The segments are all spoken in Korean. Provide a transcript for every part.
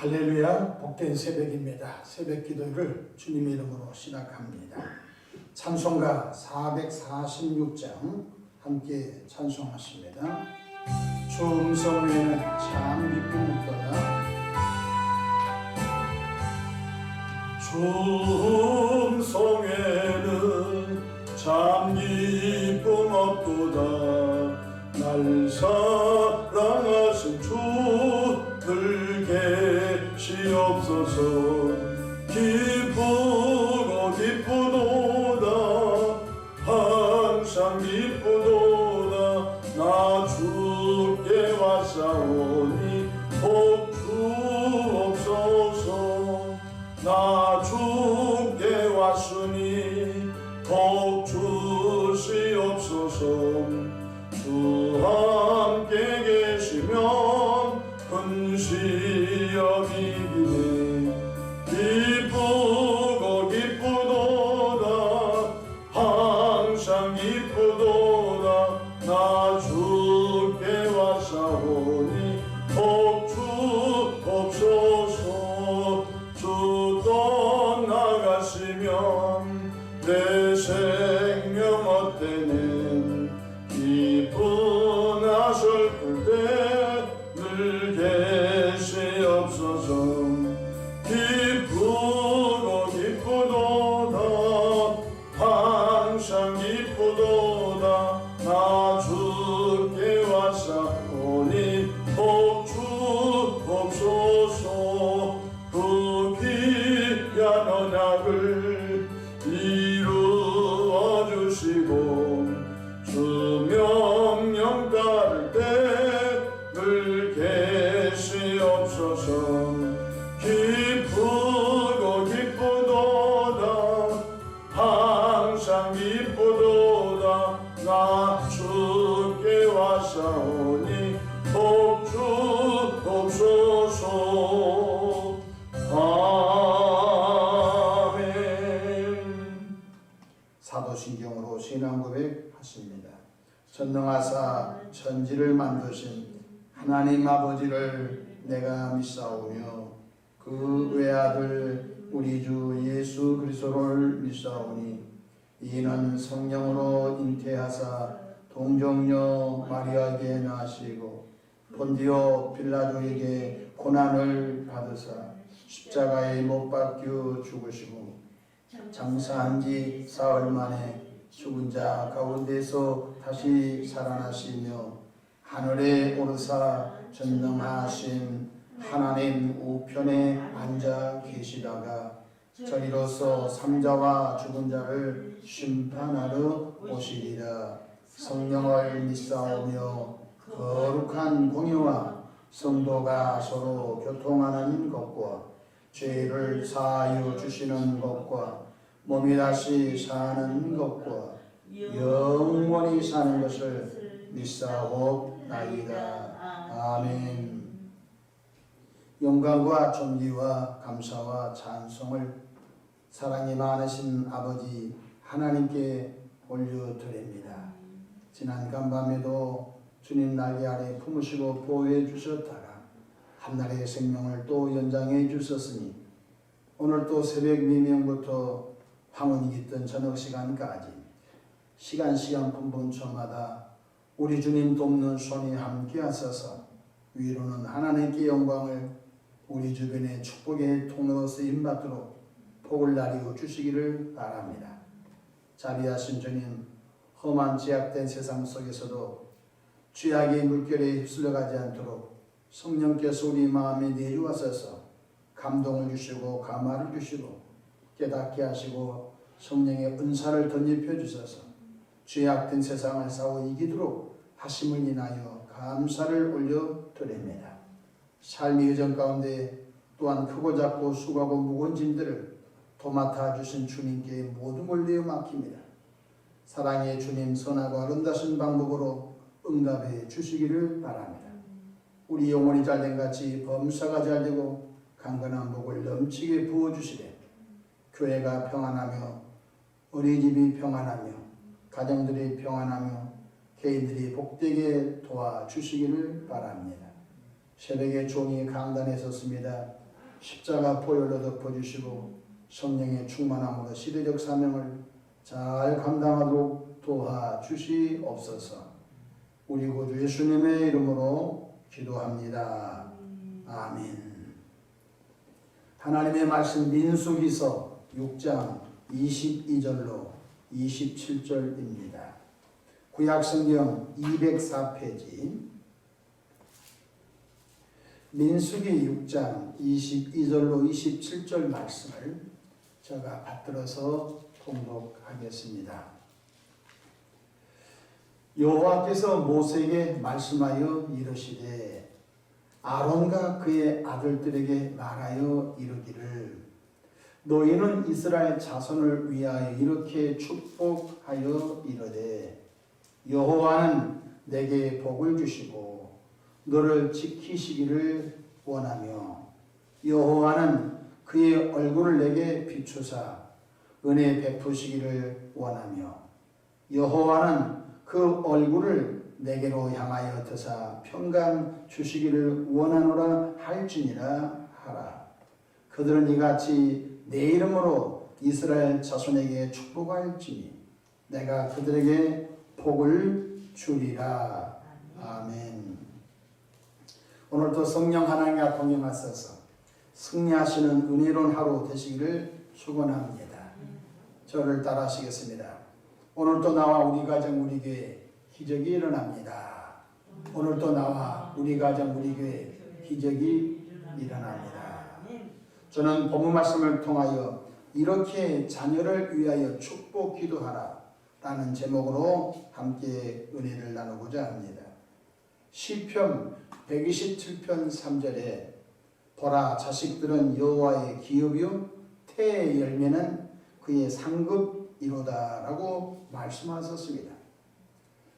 할렐루야, 복된 새벽입니다. 새벽 기도를 주님의 이름으로 시작합니다. 찬송가 446장 함께 찬송하십니다. 충성에는 참 기쁨 없도다. 충성에는 참 기쁨 없도다. 날 사랑하신 주 늘 계시옵소서. 기쁘고 기쁘도다. 항상 기쁘도다. 나 주께 왔사오니 복 주옵소서. 나 주께 왔으니 복 주시옵소서. 주 함께 계시면 근시 여기기네. 기쁘고 기쁘도다. 항상 기쁘도다. 나 주께 왔사오니 복 주옵소서. 주 떠나가시면 내 생명 어때는 기쁘나 슬플 때 늘 계시옵소서. 기쁘고 기쁘도다. 항상 기쁘도다. 나 주께 왔사오니 복 주옵소서. 그 귀한 언약을 이루어 주시고 주 명령 따를 때 늘 계시옵소서. 기쁘고 기쁘도다. 항상 기쁘도다. 나 주께 왔사오니 복 주옵소서. 아멘. 사도신경으로 신앙 고백하십니다. 전능하사 천지를 만드신 하나님 아버지를 내가 믿사오며 그 외아들 우리 주 예수 그리스도를 믿사오니 이는 성령으로 잉태하사 동정녀 마리아에게 나시고 본디오 빌라도에게 고난을 받으사 십자가에 못 박혀 죽으시고 장사한 지 사흘 만에 죽은 자 가운데서 다시 살아나시며 하늘에 오르사 전능하신 하나님 우편에 앉아 계시다가 저리로서 삼자와 죽은 자를 심판하러 오시리라. 성령을 믿사오며 거룩한 공유와 성도가 서로 교통하는 것과 죄를 사하여 주시는 것과 몸이 다시 사는 것과 영원히 사는 것을 믿사옵나이다. 아멘. 영광과 존귀와 감사와 찬송을 사랑이 많으신 아버지 하나님께 올려드립니다. 지난 간밤에도 주님 날개 아래 품으시고 보호해 주셨다가 한날의 생명을 또 연장해 주셨으니 오늘 또 새벽 미명부터 황혼이 깃든 저녁 시간까지 시간 분분초마다 우리 주님 돕는 손이 함께 하셔서 위로는 하나님께 영광을 우리 주변의 축복의 통로로 쓰임받도록 복을 나리워 주시기를 바랍니다. 자비하신 주님, 험한 제약된 세상 속에서도 죄악의 물결에 휩쓸려가지 않도록 성령께서 우리 마음에 내주하셔서 감동을 주시고 감화를 주시고 깨닫게 하시고 성령의 은사를 덧입혀 주셔서 죄악된 세상을 싸워 이기도록 하심을 인하여 감사를 올려드립니다. 삶의 여정 가운데 또한 크고 작고 수고하고 무거운 짐들을 도맡아 주신 주님께 모든 걸 내어 맡깁니다. 사랑의 주님 선하고 아름다운 방법으로 응답해 주시기를 바랍니다. 우리 영혼이 잘된 같이 범사가 잘되고 강건한 복을 넘치게 부어주시되 교회가 평안하며 어린이집이 평안하며 가정들이 평안하며 개인들이 복되게 도와주시기를 바랍니다. 새벽에 종이 강단에 섰습니다. 십자가 보혈로 덮어주시고 성령의 충만함으로 시대적 사명을 잘 감당하도록 도와주시옵소서. 우리 구주 예수님의 이름으로 기도합니다. 아멘. 하나님의 말씀 민수기서 6장 22절로 27절입니다. 구약성경 204페이지 민수기 6장 22절로 27절 말씀을 제가 받들어서 통독하겠습니다. 여호와께서 모세에게 말씀하여 이르시되 아론과 그의 아들들에게 말하여 이르기를 너희는 이스라엘 자손을 위하여 이렇게 축복하여 이르되 여호와는 내게 복을 주시고 너를 지키시기를 원하며 여호와는 그의 얼굴을 내게 비추사 은혜 베푸시기를 원하며 여호와는 그 얼굴을 내게로 향하여 드사 평강 주시기를 원하노라 할지니라 하라. 그들은 이같이 내 이름으로 이스라엘 자손에게 축복할지니 내가 그들에게 복을 주리라. 아멘. 오늘도 성령 하나님과 동행하셔서 승리하시는 은혜로운 하루 되시기를 축원합니다. 저를 따라하시겠습니다. 오늘도 나와 우리 가정 우리 교회 기적이 일어납니다. 오늘도 나와 우리 가정 우리 교회 기적이 일어납니다. 저는 본문 말씀을 통하여 이렇게 자녀를 위하여 축복 기도하라 라는 제목으로 함께 은혜를 나누고자 합니다. 시편 127편 3절에 보라 자식들은 여호와의 기업이요 태의 열매는 그의 상급이로다 라고 말씀하셨습니다.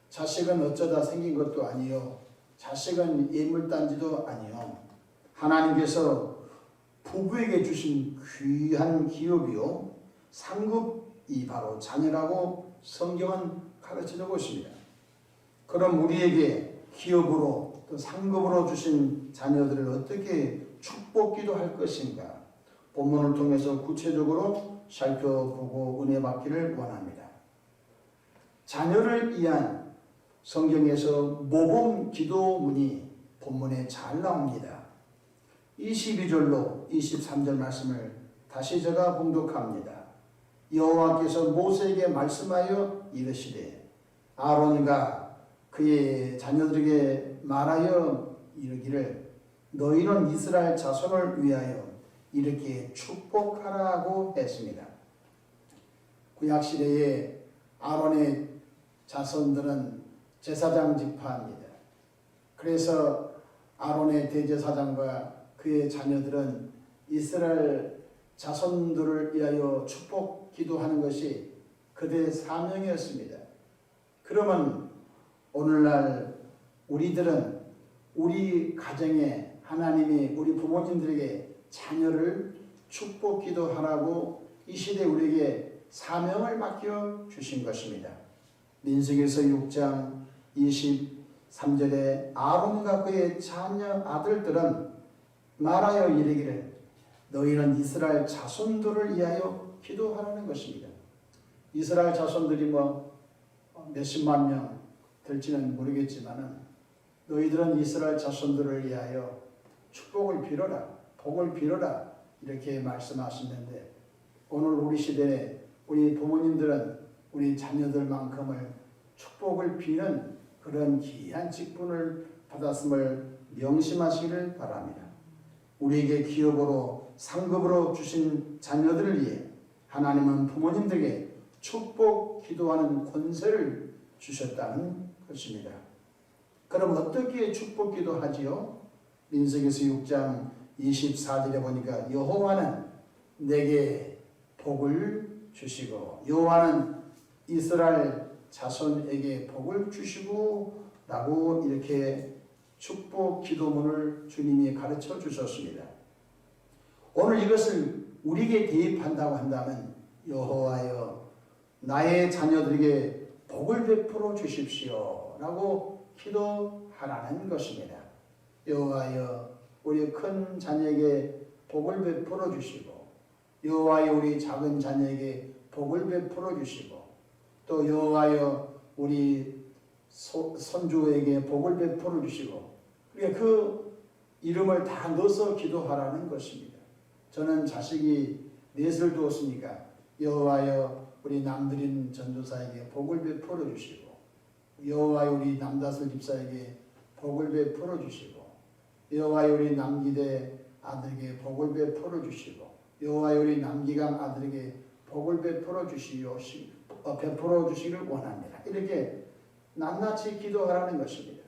자식은 어쩌다 생긴 것도 아니요 자식은 예물단지도 아니요 하나님께서 부부에게 주신 귀한 기업이요 상급이 바로 자녀라고 성경은 가르쳐주고 있습니다. 그럼 우리에게 기업으로 또 상급으로 주신 자녀들을 어떻게 축복기도 할 것인가 본문을 통해서 구체적으로 살펴보고 은혜 받기를 원합니다. 자녀를 위한 성경에서 모범 기도문이 본문에 잘 나옵니다. 22절로 23절 말씀을 다시 제가 봉독합니다. 여호와께서 모세에게 말씀하여 이르시되 아론과 그의 자녀들에게 말하여 이르기를 너희는 이스라엘 자손을 위하여 이렇게 축복하라고 했습니다. 구약시대에 아론의 자손들은 제사장 지파입니다. 그래서 아론의 대제사장과 그의 자녀들은 이스라엘 자손들을 위하여 축복 기도하는 것이 그들의 사명이었습니다. 그러면 오늘날 우리들은 우리 가정에 하나님이 우리 부모님들에게 자녀를 축복 기도하라고 이 시대 우리에게 사명을 맡겨 주신 것입니다. 민수기서 6장 23절에 아론과 그의 자녀 아들들은 말하여 이르기를 너희는 이스라엘 자손들을 위하여 기도하라는 것입니다. 이스라엘 자손들이 몇십만 명 될지는 모르겠지만 너희들은 이스라엘 자손들을 위하여 축복을 빌어라, 복을 빌어라 이렇게 말씀하시는데 오늘 우리 시대에 우리 부모님들은 우리 자녀들만큼을 축복을 비는 그런 귀한 직분을 받았음을 명심하시기를 바랍니다. 우리에게 기업으로 상급으로 주신 자녀들을 위해 하나님은 부모님들에게 축복 기도하는 권세를 주셨다는 것입니다. 그럼 어떻게 축복 기도하지요? 민수기서 6장 24절에 보니까 여호와는 내게 복을 주시고 여호와는 이스라엘 자손에게 복을 주시고 라고 이렇게 축복 기도문을 주님이 가르쳐 주셨습니다. 오늘 이것을 우리에게 대입한다고 한다면 여호와여 나의 자녀들에게 복을 베풀어 주십시오 라고 기도하라는 것입니다. 여호와여 우리 큰 자녀에게 복을 베풀어 주시고 여호와여 우리 작은 자녀에게 복을 베풀어 주시고 또 여호와여 우리 손주에게 복을 베풀어 주시고 그러니까 그 이름을 다 넣어서 기도하라는 것입니다. 저는 자식이 넷을 두었으니까 여호와여 우리 남들인 전도사에게 복을 베풀어 주시고 여호와여 우리 남다슬 집사에게 복을 베풀어 주시고 여호와여 우리 남기대 아들에게 복을 베풀어 주시고 여호와여 우리 남기강 아들에게 복을 베풀어 주시기를 원합니다. 이렇게 낱낱이 기도하라는 것입니다.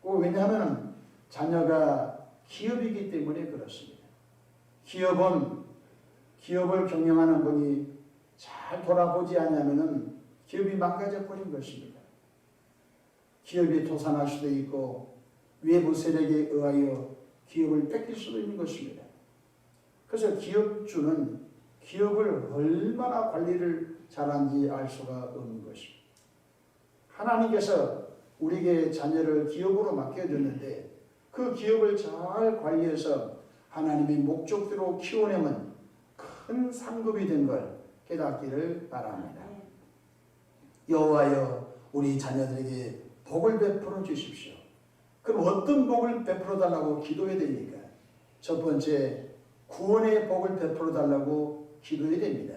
왜냐하면 자녀가 기업이기 때문에 그렇습니다. 기업을 경영하는 분이 잘 돌아보지 않으면 기업이 망가져 버린 것입니다. 기업이 도산할 수도 있고 외부 세력에 의하여 기업을 뺏길 수도 있는 것입니다. 그래서 기업주는 기업을 얼마나 관리를 잘하는지 알 수가 없는 것입니다. 하나님께서 우리에게 자녀를 기업으로 맡겨줬는데 그 기업을 잘 관리해서 하나님의 목적대로 키워내면 큰 상급이 된 걸 깨닫기를 바랍니다. 여호와여 우리 자녀들에게 복을 베풀어 주십시오. 그럼 어떤 복을 베풀어 달라고 기도해야 됩니까? 첫 번째 구원의 복을 베풀어 달라고 기도해야 됩니다.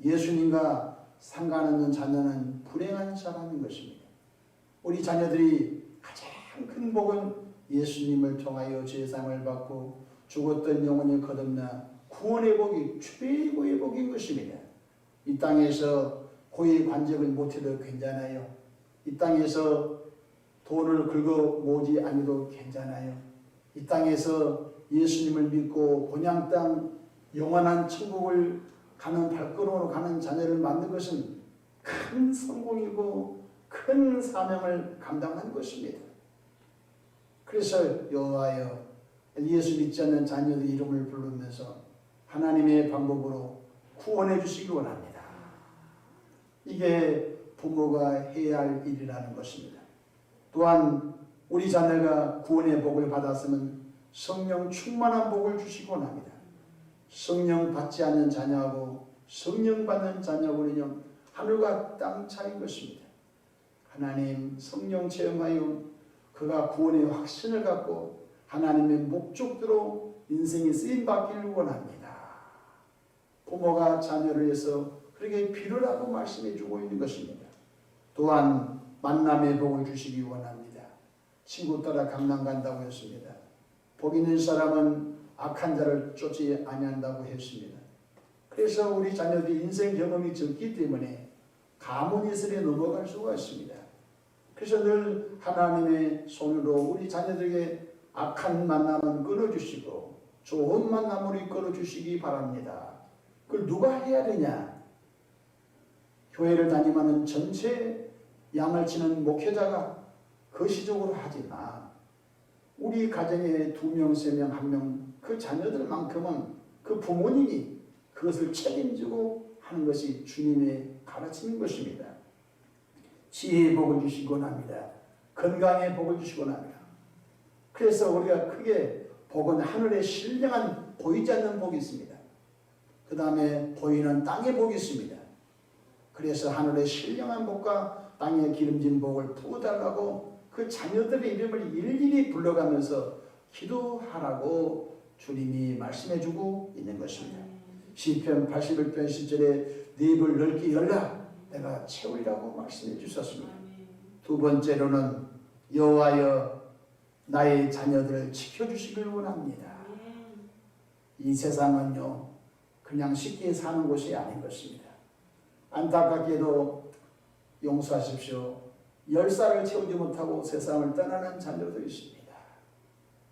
예수님과 상관없는 자녀는 불행한 사람인 것입니다. 우리 자녀들이 가장 큰 복은 예수님을 통하여 제사함을 받고 죽었던 영혼이 거듭나 구원의 복이 최고의 복인 것입니다. 이 땅에서 고위 관직을 못해도 괜찮아요. 이 땅에서 돈을 긁어 모으지 않아도 괜찮아요. 이 땅에서 예수님을 믿고 본향 땅 영원한 천국을 가는 발걸음으로 가는 자녀를 만든 것은 큰 성공이고 큰 사명을 감당한 것입니다. 그래서 여호와여 예수 믿지 않는 자녀의 이름을 부르면서 하나님의 방법으로 구원해 주시기 원합니다. 이게 부모가 해야 할 일이라는 것입니다. 또한 우리 자녀가 구원의 복을 받았으면 성령 충만한 복을 주시기 원합니다. 성령 받지 않는 자녀하고 성령 받는 자녀하고는요 하늘과 땅 차이인 것입니다. 하나님 성령 체험하여 그가 구원의 확신을 갖고 하나님의 목적대로 인생이 쓰임받기를 원합니다. 부모가 자녀를 위해서 그렇게 빌으라고 말씀해 주고 있는 것입니다. 또한 만남의 복을 주시기 원합니다. 친구 따라 강남 간다고 했습니다. 복 있는 사람은 악한 자를 쫓지 아니한다고 했습니다. 그래서 우리 자녀들이 인생 경험이 적기 때문에 가문이슬에 넘어갈 수가 있습니다. 그래서 늘 하나님의 손으로 우리 자녀들에게 악한 만남은 끊어주시고 좋은 만남으로 이끌어주시기 바랍니다. 그걸 누가 해야 되냐? 교회를 다니면은 전체 양을 치는 목회자가 거시적으로 하지만 우리 가정에 2명, 3명, 1명 그 자녀들만큼은 그 부모님이 그것을 책임지고 하는 것이 주님의 가르치는 것입니다. 지혜의 복을 주시곤 합니다. 건강의 복을 주시곤 합니다. 그래서 우리가 크게 복은 하늘에 신령한 보이지 않는 복이 있습니다. 그 다음에 보이는 땅의 복이 있습니다. 그래서 하늘의 신령한 복과 땅의 기름진 복을 부어달라고 그 자녀들의 이름을 일일이 불러가면서 기도하라고 주님이 말씀해주고 있는 것입니다. 시편 81편 10절에 네 입을 넓게 열라 내가 채우리라고 말씀해 주셨습니다. 두 번째로는 여호와여 나의 자녀들을 지켜주시길 원합니다. 이 세상은요 그냥 쉽게 사는 곳이 아닌 것입니다. 안타깝게도 용서하십시오. 10살을 채우지 못하고 세상을 떠나는 자녀도 있습니다.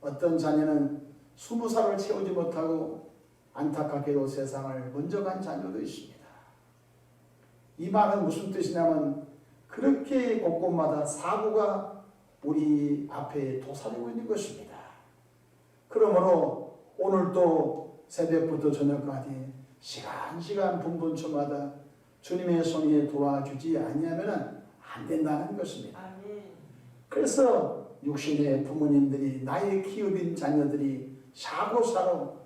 어떤 자녀는 20살을 채우지 못하고 안타깝게도 세상을 먼저 간 자녀도 있습니다. 이 말은 무슨 뜻이냐면 그렇게 곳곳마다 사고가 우리 앞에 도사리고 있는 것입니다. 그러므로 오늘도 새벽부터 저녁까지 시간 분분초마다 주님의 손에 도와주지 아니하면 안 된다는 것입니다. 그래서 육신의 부모님들이 나의 기업인 자녀들이 사고사로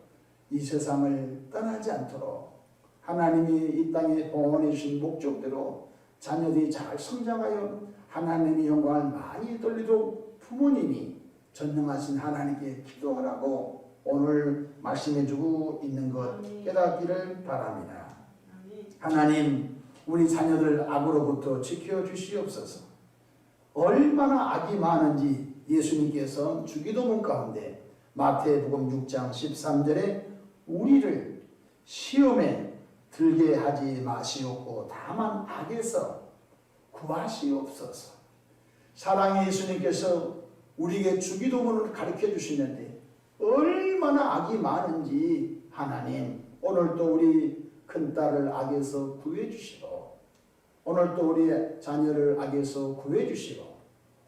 이 세상을 떠나지 않도록 하나님이 이 땅에 보내주신 목적대로 자녀들이 잘 성장하여 하나님의 영광을 많이 돌리도록 부모님이 전능하신 하나님께 기도하라고 오늘 말씀해주고 있는 것 깨닫기를 바랍니다. 하나님, 우리 자녀들 악으로부터 지켜주시옵소서. 얼마나 악이 많은지 예수님께서 주기도문 가운데 마태복음 6장 13절에 우리를 시험에 들게 하지 마시옵고 다만 악에서 구하시옵소서. 사랑의 예수님께서 우리에게 주기도문을 가르쳐 주시는데 얼마나 악이 많은지 하나님 오늘도 우리 큰딸을 악에서 구해 주시고 오늘도 우리 자녀를 악에서 구해 주시고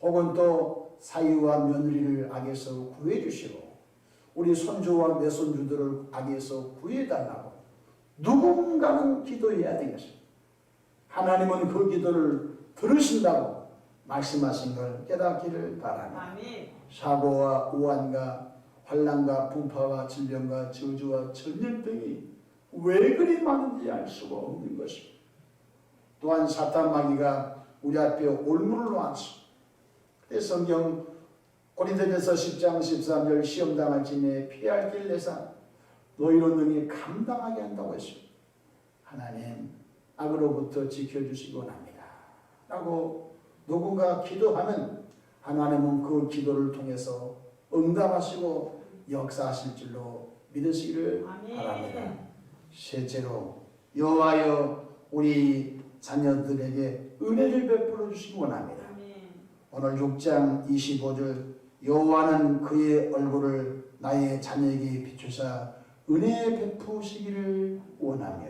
혹은 또 사위와 며느리를 악에서 구해 주시고 우리 손주와 외손주들을 악에서 구해 달라고 누군가는 기도해야 되겠습니다. 하나님은 그 기도를 들으신다고 말씀하신 걸 깨닫기를 바랍니다. 사고와 우환과 환난과 분파와 질병과 저주와 전염병이 왜 그리 많은지 알 수가 없는 것입니다. 또한 사탄 마귀가 우리 앞에 올무를 놓았습니다. 그래서 성경 고린도전서 10장 13절 시험당할 진에 피할 길 내사 너희로 능히 감당하게 한다고 했습니다. 하나님 악으로부터 지켜주시기 원합니다 라고 누군가 기도하면 하나님은 그 기도를 통해서 응답하시고 역사하실 줄로 믿으시기를 바랍니다. 셋째로 여호와여 우리 자녀들에게 은혜를 베풀어 주시기 원합니다. 오늘 6장 25절 여호와는 그의 얼굴을 나의 자녀에게 비추사 은혜 베푸시기를 원하며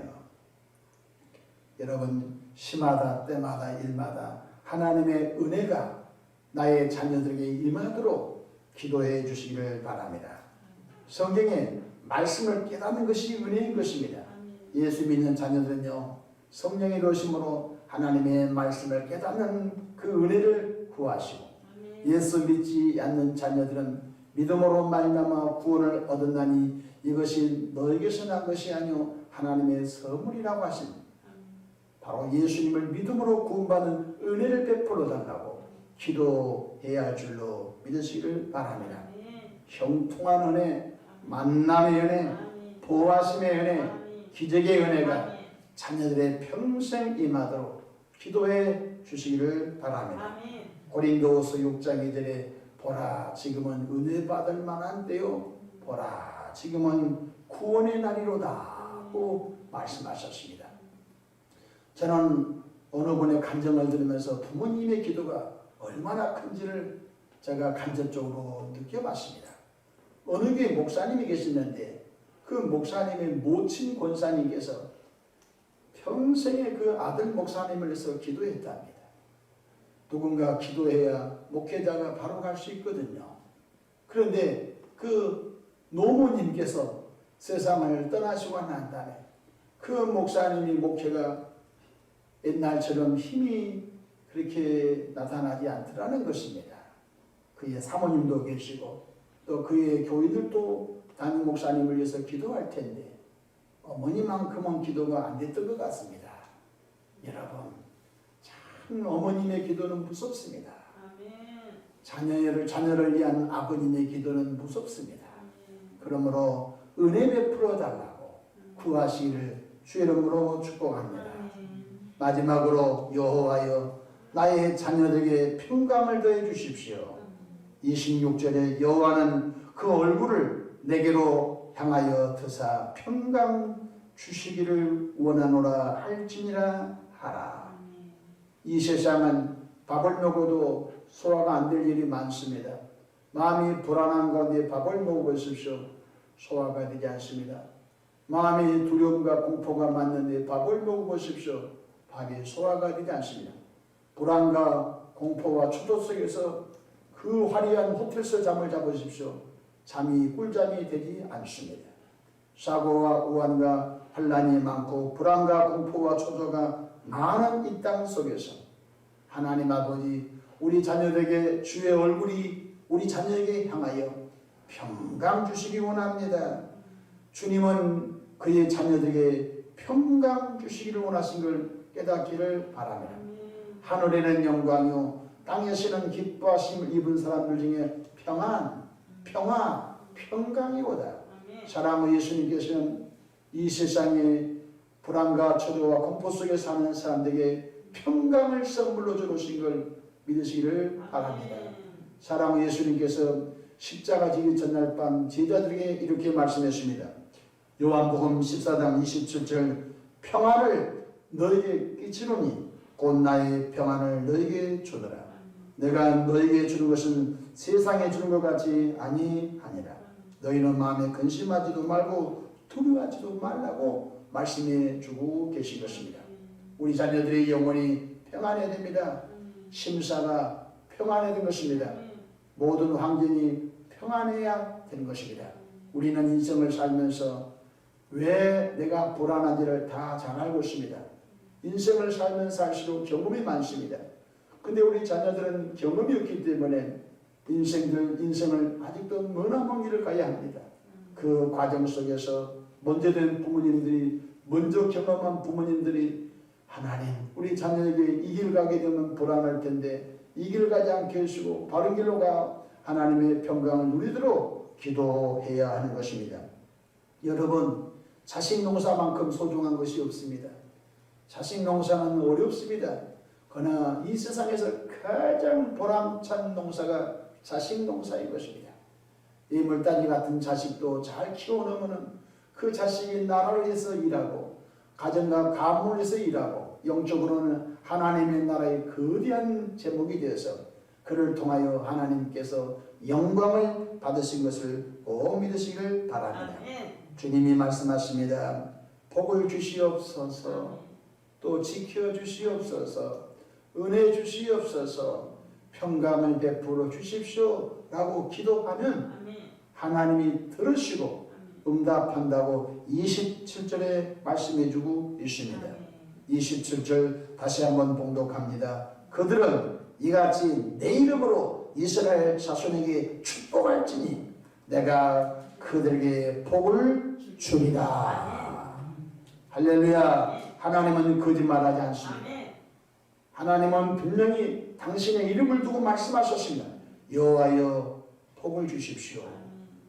여러분 시마다 때마다 일마다 하나님의 은혜가 나의 자녀들에게 임하도록 기도해 주시기를 바랍니다. 성경에 말씀을 깨닫는 것이 은혜인 것입니다. 예수 믿는 자녀들은요 성령의 도심으로 하나님의 말씀을 깨닫는 그 은혜를 구하시고 예수 믿지 않는 자녀들은 믿음으로 말미암아 구원을 얻었나니 이것이 너에게서 난 것이 아니요 하나님의 선물이라고 하십니다. 바로 예수님을 믿음으로 구원받는 은혜를 베풀어 달라고 기도해야 할 줄로 믿으시기를 바랍니다. 형통한 은혜, 만남의 은혜, 보호하심의 은혜, 기적의 은혜가 자녀들의 평생 임하도록 기도해 주시기를 바랍니다. 고린도후서 6장 2절에 보라 지금은 은혜 받을 만한 때요 보라 지금은 구원의 날이로다고 말씀하셨습니다. 저는 어느 분의 간증을 들으면서 부모님의 기도가 얼마나 큰지를 제가 간접적으로 느껴봤습니다. 어느 교회 목사님이 계시는데 그 목사님의 모친 권사님께서 평생에 그 아들 목사님을 위해서 기도했답니다. 누군가 기도해야 목회자가 바로 갈 수 있거든요. 그런데 그 노모님께서 세상을 떠나시고 난 다음에 그 목사님이 목회가 옛날처럼 힘이 그렇게 나타나지 않더라는 것입니다. 그의 사모님도 계시고 또 그의 교인들도 담임 목사님을 위해서 기도할 텐데 어머니만큼은 기도가 안 됐던 것 같습니다. 여러분 참 어머님의 기도는 무섭습니다. 자녀를 위한 아버님의 기도는 무섭습니다. 그러므로 은혜 베풀어 달라고 구하시기를 주의 이름으로 축복합니다. 마지막으로 여호와여 나의 자녀들에게 평강을 더해 주십시오. 26절에 여호와는 그 얼굴을 내게로 향하여 드사 평강 주시기를 원하노라 할지니라 하라. 이 세상은 밥을 먹어도 소화가 안 될 일이 많습니다. 마음이 불안한 가운데 밥을 먹어보십시오. 소화가 되지 않습니다. 마음이 두려움과 공포가 많는데 밥을 먹어보십시오. 밥이 소화가 되지 않습니다. 불안과 공포와 초조 속에서 그 화려한 호텔에서 잠을 자보십시오. 잠이 꿀잠이 되지 않습니다. 사고와 우환과 환난이 많고 불안과 공포와 초조가 많은 이 땅 속에서 하나님 아버지 우리 자녀에게 주의 얼굴이 우리 자녀에게 향하여 평강 주시기 원합니다. 주님은 그의 자녀들에게 평강 주시기를 원하신 걸 깨닫기를 바랍니다. 하늘에는 영광이요 땅에서는 기뻐하심을 입은 사람들 중에 평안, 평화, 평강이오다. 사랑의 예수님께서는 이 세상에 불안과 초조와 공포 속에 사는 사람들에게 평강을 선물로 주신 걸 믿으시기를 바랍니다. 사랑의 예수님께서 십자가 지기 전날 밤 제자들에게 이렇게 말씀했습니다. 요한복음 14장 27절 평안을 너에게 끼치노니 곧 나의 평안을 너에게 주더라. 내가 너에게 주는 것은 세상에 주는 것 같이 아니하니라. 너희는 마음에 근심하지도 말고 두려워하지도 말라고 말씀해 주고 계신 것입니다. 우리 자녀들의 영혼이 평안해야 됩니다. 심사가 평안해야 되는 것입니다. 모든 환경이 평안해야 되는 것입니다. 우리는 인생을 살면서 왜 내가 불안한지를 다 잘 알고 있습니다. 인생을 살면 살수록 경험이 많습니다. 근데 우리 자녀들은 경험이 없기 때문에 인생을 아직도 머나먼 길을 가야 합니다. 그 과정 속에서 먼저 된 부모님들이, 먼저 경험한 부모님들이 하나님, 우리 자녀에게 이 길 가게 되면 불안할 텐데 이 길 가지 않게 해주시고 바른 길로 가 하나님의 평강을 누리도록 기도해야 하는 것입니다. 여러분, 자식 농사만큼 소중한 것이 없습니다. 자식 농사는 어렵습니다. 그러나 이 세상에서 가장 보람찬 농사가 자식 농사인 것입니다. 이 물단지 같은 자식도 잘 키워놓으면 그 자식이 나라를 위해서 일하고 가정과 가문을 위해서 일하고 영적으로는 하나님의 나라의 거대한 제목이 되어서 그를 통하여 하나님께서 영광을 받으신 것을 꼭 믿으시길 바랍니다. 주님이 말씀하십니다. 복을 주시옵소서, 또 지켜주시옵소서, 은혜 주시옵소서, 평강을 베풀어 주십시오 라고 기도하면 하나님이 들으시고 응답한다고 27절에 말씀해주고 있습니다. 27절 다시 한번 봉독합니다. 그들은 이같이 내 이름으로 이스라엘 자손에게 축복할지니 내가 그들에게 복을 주리라. 할렐루야. 하나님은 거짓말하지 않습니다. 하나님은 분명히 당신의 이름을 두고 말씀하셨습니다. 여호와여 복을 주십시오.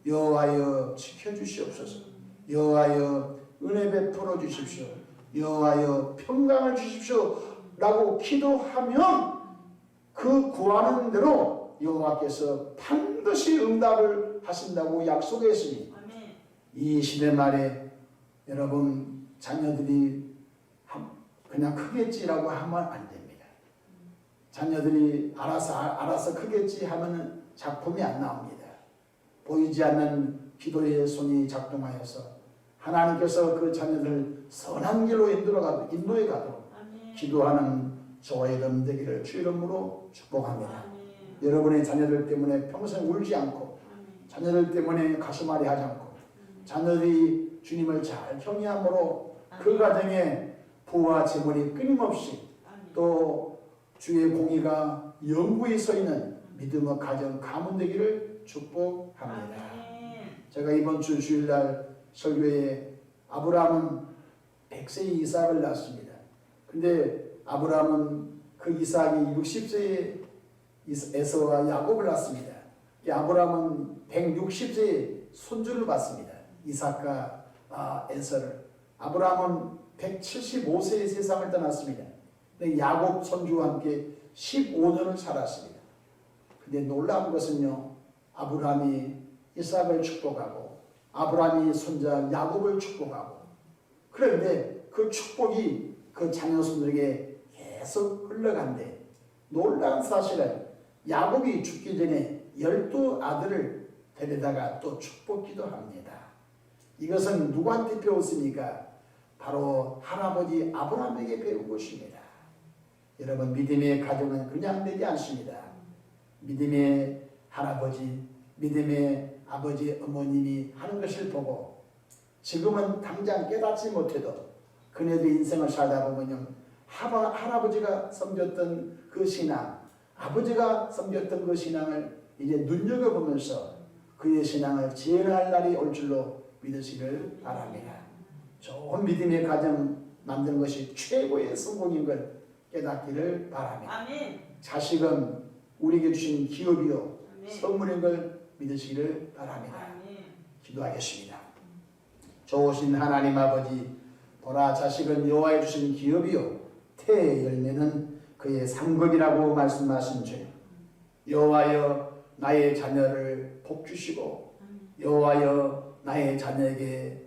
여호와여 지켜주시옵소서. 여호와여 은혜 베풀어 주십시오. 여호와여 평강을 주십시오 라고 기도하면 그 구하는 대로 여호와께서 반드시 응답을 하신다고 약속했으니 이 시대 말에 여러분 자녀들이 그냥 크겠지라고 하면 안 됩니다. 자녀들이 알아서 크겠지 하면 작품이 안 나옵니다. 보이지 않는 기도의 손이 작동하여서 하나님께서 그 자녀들 선한 길로 인도해 가도록 기도하는 저와 여러분 되기를 주 이름으로 축복합니다. 여러분의 자녀들 때문에 평생 울지 않고 자녀들 때문에 가슴앓이 하지 않고 자녀들이 주님을 잘 경외함으로 그 가정에 부와 재물이 끊임없이 또 주의 공의가 영구히 서 있는 믿음의 가정 가문 되기를 축복합니다. 제가 이번 주 주일날 설교에 아브라함은 100세에 이삭을 낳았습니다. 근데 아브라함은 그 이삭이 60세에 에서와 야곱을 낳았습니다. 아브라함은 160세에 손주를 받습니다. 이삭과 에서를. 아브라함은 175세에 세상을 떠났습니다. 근데 야곱 손주와 함께 15년을 살았습니다. 근데 놀라운 것은요, 아브라함이 이삭을 축복하고 아브라함이 손자 야곱을 축복하고 그런데 그 축복이 그 자녀손들에게 계속 흘러간대. 놀라운 사실은 야곱이 죽기 전에 12아들을 데려다가 또 축복기도 합니다. 이것은 누구한테 배웠습니까? 바로 할아버지 아브라함에게 배운 것입니다. 여러분, 믿음의 가정은 그냥 되지 않습니다. 믿음의 할아버지, 믿음의 아버지, 어머님이 하는 것을 보고 지금은 당장 깨닫지 못해도 그네들 인생을 살다 보면 할아버지가 섬겼던 그 신앙, 아버지가 섬겼던 그 신앙을 이제 눈여겨보면서 그의 신앙을 재현할 날이 올 줄로 믿으시길 바랍니다. 좋은 믿음의 가정 만드는 것이 최고의 성공인 걸 깨닫기를 바랍니다. 아멘. 자식은 우리에게 주신 기업이요 아멘. 선물인 걸 믿으시기를 바랍니다. 아멘. 기도하겠습니다. 좋으신 하나님 아버지, 보라 자식은 여호와의 주신 기업이요 태의 열매는 그의 상급이라고 말씀하신 죄. 여호와여 나의 자녀를 복 주시고 여호와여 나의 자녀에게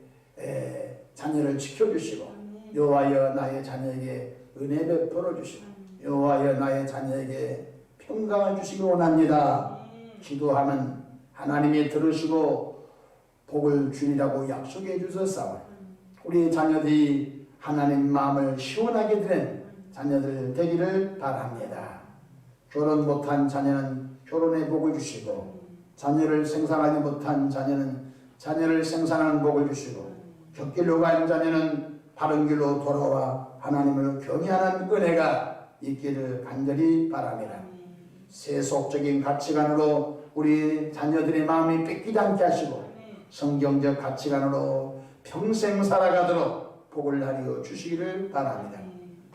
자녀를 지켜주시고 여호와여 나의 자녀에게 은혜 베풀어 주시고 여호와여 나의 자녀에게 평강을 주시기 원합니다. 기도하면 하나님이 들으시고 복을 주리라고 약속해 주셨사오니 우리 자녀들이 하나님 마음을 시원하게 드는 자녀들 되기를 바랍니다. 결혼 못한 자녀는 결혼의 복을 주시고 자녀를 생산하지 못한 자녀는 자녀를 생산하는 복을 주시고 곁길로 간 자녀는 바른 길로 돌아와 하나님을 경외하는 은혜가 있기를 간절히 바랍니다. 세속적인 가치관으로 우리 자녀들의 마음이 뺏기지 않게 하시고 성경적 가치관으로 평생 살아가도록 복을 하려 주시기를 바랍니다.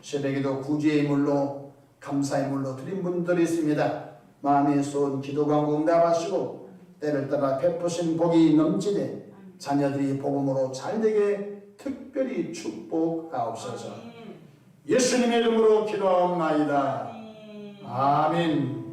새벽에도 구제의 물로 감사의 물로 드린 분들이 있습니다. 마음에 쏜 기도가 응답하시고 때를 따라 베푸신 복이 넘치되 자녀들이 복음으로 잘되게 특별히 축복하옵소서. 예수님의 이름으로 기도하옵나이다. 아멘.